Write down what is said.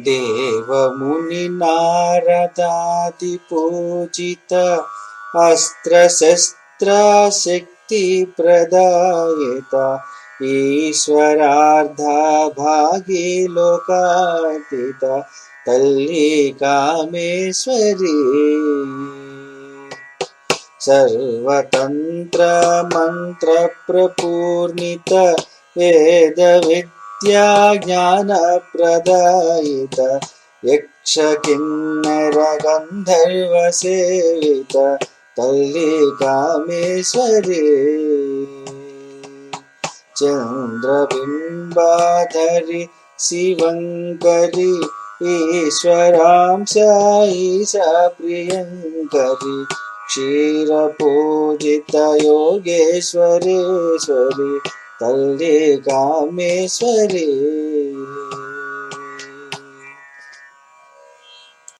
देवमुनिनारदादिपूजित अस्त्रशस्त्रशक्तिप्रदायिता ईश्वरार्धाभागे लोकार्पिता तल्ली कामेश्वरी सर्वतन्त्रमन्त्रप्रपूर्णित वेदविद्या ज्ञानप्रदायित यक्षकिन्नरगन्धर्वसेवित तल्ली कामेश्वरी चन्द्रबिम्बाधरि शिवङ्करि ईश्वरांश ईशा प्रियङ्करि क्षीरपूजित योगेश्वरेश्वरि तल्ली कामेश्वरी।